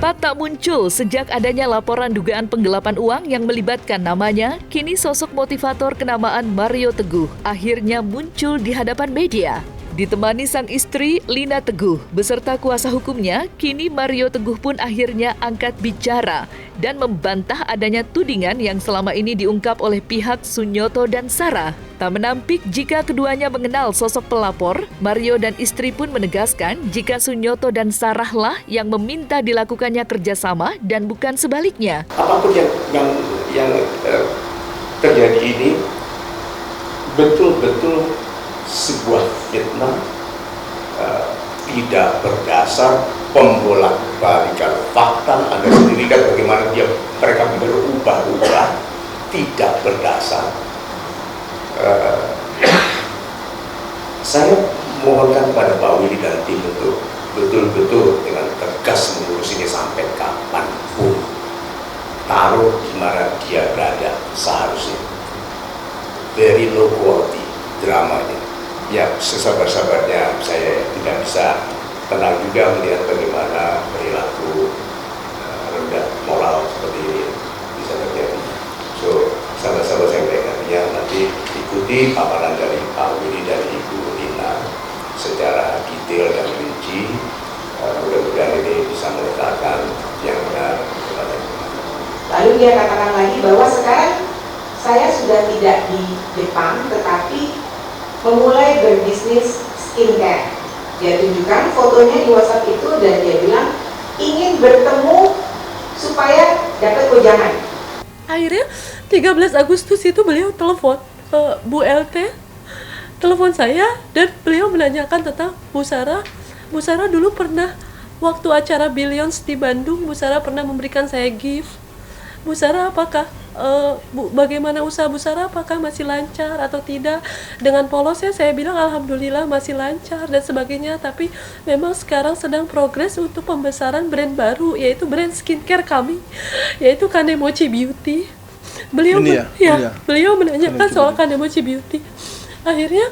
Sempat tak muncul sejak adanya laporan dugaan penggelapan uang yang melibatkan namanya, kini sosok motivator kenamaan Mario Teguh akhirnya muncul di hadapan media. Ditemani sang istri, Lina Teguh, beserta kuasa hukumnya, kini Mario Teguh pun akhirnya angkat bicara dan membantah adanya tudingan yang selama ini diungkap oleh pihak Sunyoto dan Sarah. Tak menampik jika keduanya mengenal sosok pelapor, Mario dan istri pun menegaskan jika Sunyoto dan Sarah lah yang meminta dilakukannya kerjasama dan bukan sebaliknya. Apapun yang terjadi ini betul-betul sebuah fitnah, tidak berdasar, pembolak-balikan fakta. Anda sendiri kan bagaimana mereka berubah-ubah, tidak berdasar. Saya mohonkan pada Pak Willy dan tim untuk betul-betul dengan tegas mengurus ini sampai kapanpun, taruh di mana dia berada seharusnya. Very low quality dramanya. Ya, sesabar-sabarnya saya tidak bisa tenang juga melihat bagaimana perilaku rendah moral seperti ini bisa terjadi. So, sahabat-sahabat saya yang nanti ikuti paparan dari Pak Willy dan Ibu Lina secara detail dan rinci. Mudah-mudahan ini bisa meletakkan yang benar kepada kita. Lalu dia katakan lagi bahwa sekarang saya sudah tidak di Jepang, tetapi memulai berbisnis skincare. Dia tunjukkan fotonya di WhatsApp itu dan dia bilang ingin bertemu supaya dapat wejangan. Akhirnya 13 Agustus itu beliau telepon Bu LT, telepon saya dan beliau menanyakan tentang Bu Sarah. Bu Sarah dulu pernah waktu acara Billions di Bandung, Bu Sarah pernah memberikan saya gift. Bu Sarah apakah bagaimana usaha Bu Sarah, apakah masih lancar atau tidak? Dengan polosnya saya bilang alhamdulillah masih lancar dan sebagainya, tapi memang sekarang sedang progres untuk pembesaran brand baru, yaitu brand skincare kami, yaitu Kanemochi Beauty. Beliau beliau menanyakan soal Kanemochi Beauty. Akhirnya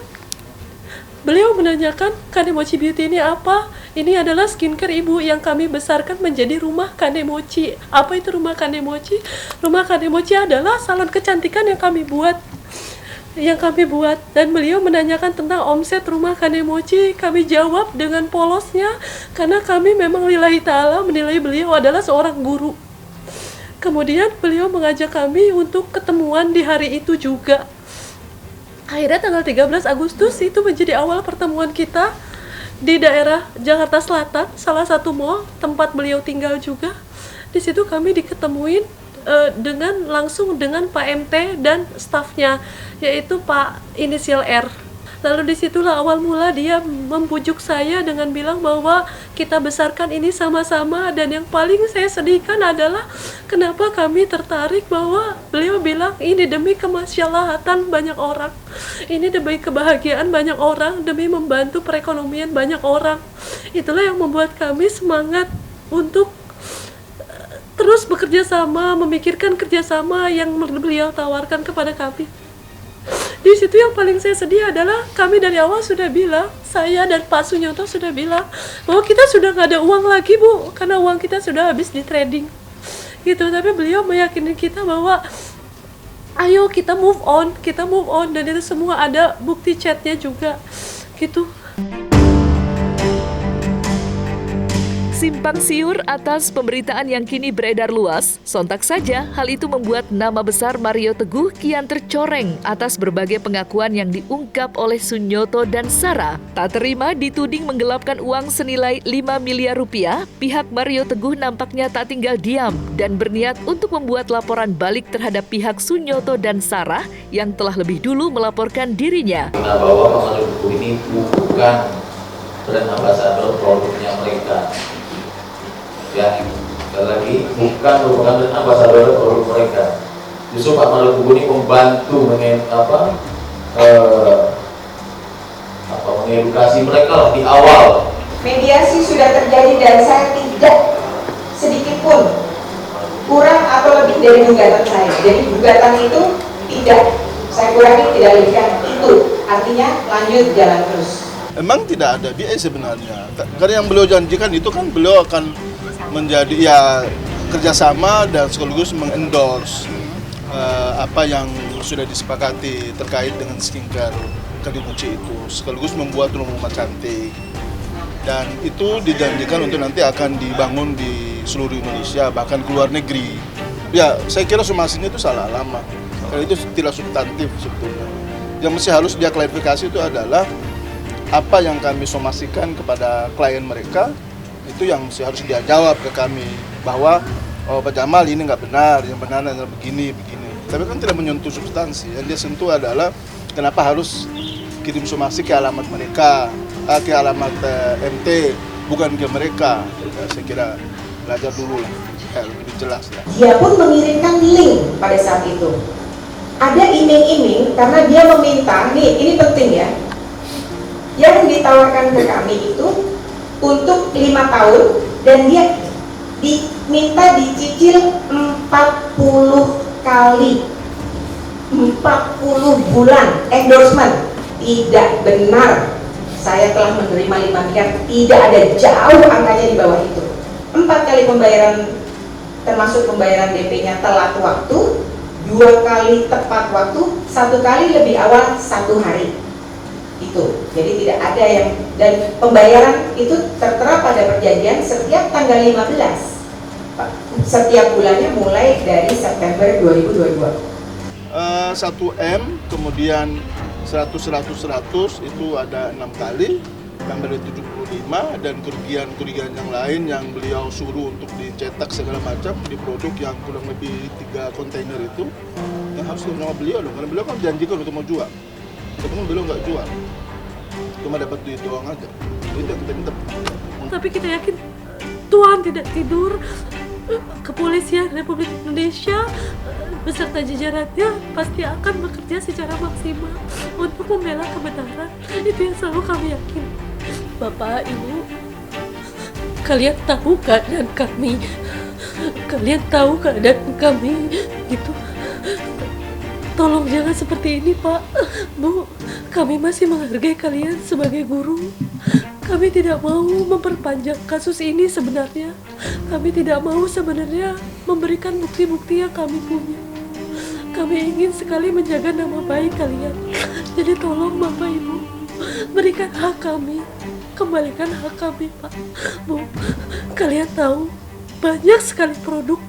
beliau menanyakan Kanemochi Beauty ini apa? Ini adalah skincare ibu yang kami besarkan menjadi rumah Kanemochi. Apa itu rumah Kanemochi? Rumah Kanemochi adalah salon kecantikan yang kami buat. Dan beliau menanyakan tentang omset rumah Kanemochi. Kami jawab dengan polosnya karena kami memang lillahi ta'ala menilai beliau adalah seorang guru. Kemudian beliau mengajak kami untuk ketemuan di hari itu juga. Akhirnya tanggal 13 Agustus itu menjadi awal pertemuan kita di daerah Jakarta Selatan, salah satu mall tempat beliau tinggal juga. Di situ kami diketemuin langsung dengan Pak MT dan stafnya, yaitu Pak inisial R. Lalu disitulah awal mula dia membujuk saya dengan bilang bahwa kita besarkan ini sama-sama, dan yang paling saya sedihkan adalah kenapa kami tertarik bahwa beliau bilang ini demi kemaslahatan banyak orang, ini demi kebahagiaan banyak orang, demi membantu perekonomian banyak orang. Itulah yang membuat kami semangat untuk terus bekerja sama, memikirkan kerjasama yang beliau tawarkan kepada kami. Di situ yang paling saya sedih adalah kami dari awal sudah bilang, saya dan Pak Sunyoto sudah bilang bahwa kita sudah nggak ada uang lagi Bu, karena uang kita sudah habis di trading gitu. Tapi beliau meyakini kita bahwa ayo kita move on, dan itu semua ada bukti chatnya juga gitu. Simpang siur atas pemberitaan yang kini beredar luas, sontak saja hal itu membuat nama besar Mario Teguh kian tercoreng atas berbagai pengakuan yang diungkap oleh Sunyoto dan Sarah. Tak terima dituding menggelapkan uang senilai 5 miliar rupiah, pihak Mario Teguh nampaknya tak tinggal diam dan berniat untuk membuat laporan balik terhadap pihak Sunyoto dan Sarah yang telah lebih dulu melaporkan dirinya. Nah, bahwa Mario Teguh ini bukan brand ambassador produknya mereka. Ya, sekali lagi bukan merupakan ambasador produk mereka. Justru Pak Mario Teguh ini membantu mengedukasi mereka di awal. Mediasi sudah terjadi dan saya tidak sedikit pun kurang atau lebih dari gugatan saya. Jadi gugatan itu tidak saya kurangi, tidak lebihkan itu. Artinya lanjut jalan terus. Emang tidak ada biaya sebenarnya. Karena yang beliau janjikan itu kan beliau akan menjadi ya kerjasama dan sekaligus mengendorse apa yang sudah disepakati terkait dengan skincare Kanimochi itu, sekaligus membuat rumah cantik, dan itu dijanjikan untuk nanti akan dibangun di seluruh Indonesia bahkan ke luar negeri. Ya saya kira somasinya itu salah alamat karena itu tidak substantif sebetulnya. Yang mesti harus dia klarifikasi itu adalah apa yang kami somasikan kepada klien mereka itu yang mesti harus dia jawab ke kami bahwa oh Pak Jamal ini nggak benar, yang benar adalah begini. Tapi kan tidak menyentuh substansi. Yang dia sentuh adalah kenapa harus kirim somasi ke alamat mereka, ke alamat MT, bukan ke mereka. Ya, saya kira belajar dulu lah, lebih jelas lah. Dia pun mengirimkan link pada saat itu. Ada iming-iming karena dia meminta, nih ini penting ya, yang ditawarkan ke kami itu untuk 5 tahun dan dia diminta dicicil 40 kali, 40 bulan endorsement. Tidak benar, saya telah menerima 5 miliar, tidak ada, jauh angkanya di bawah itu. 4 kali pembayaran, termasuk pembayaran DP-nya telat waktu, 2 kali tepat waktu, 1 kali lebih awal 1 hari. Itu, jadi tidak ada yang, dan pembayaran itu tertera pada perjanjian setiap tanggal 15 setiap bulannya mulai dari September 2022. 1M, kemudian 100 itu ada 6 kali, sampai 75, dan kerugian yang lain yang beliau suruh untuk dicetak segala macam di produk yang kurang lebih 3 kontainer itu yang harus sama beliau dong, karena beliau kan janjikan untuk mau jual, tapi beliau nggak jual, cuma dapat duit doang aja. Itu yang kita minta. Tapi kita yakin Tuhan tidak tidur. Kepolisian Republik Indonesia beserta jajarannya pasti akan bekerja secara maksimal untuk membela kebenaran. Itu yang selalu kami yakin. Bapak, Ibu, kalian tahu keadaan kami. Kalian tahu keadaan kami, gitu. Tolong jangan seperti ini, Pak. Bu, kami masih menghargai kalian sebagai guru. Kami tidak mau memperpanjang kasus ini sebenarnya. Kami tidak mau sebenarnya memberikan bukti-bukti yang kami punya. Kami ingin sekali menjaga nama baik kalian. Jadi tolong Bapak Ibu, berikan hak kami. Kembalikan hak kami, Pak. Bu, kalian tahu banyak sekali produk,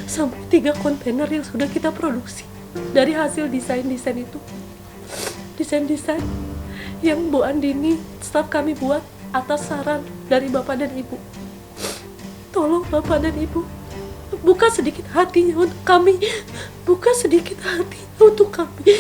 sampai 3 kontainer yang sudah kita produksi dari hasil desain-desain itu. Desain-desain yang Bu Andini, staf kami buat atas saran dari Bapak dan Ibu. Tolong Bapak dan Ibu, buka sedikit hatinya untuk kami. Buka sedikit hatinya untuk kami.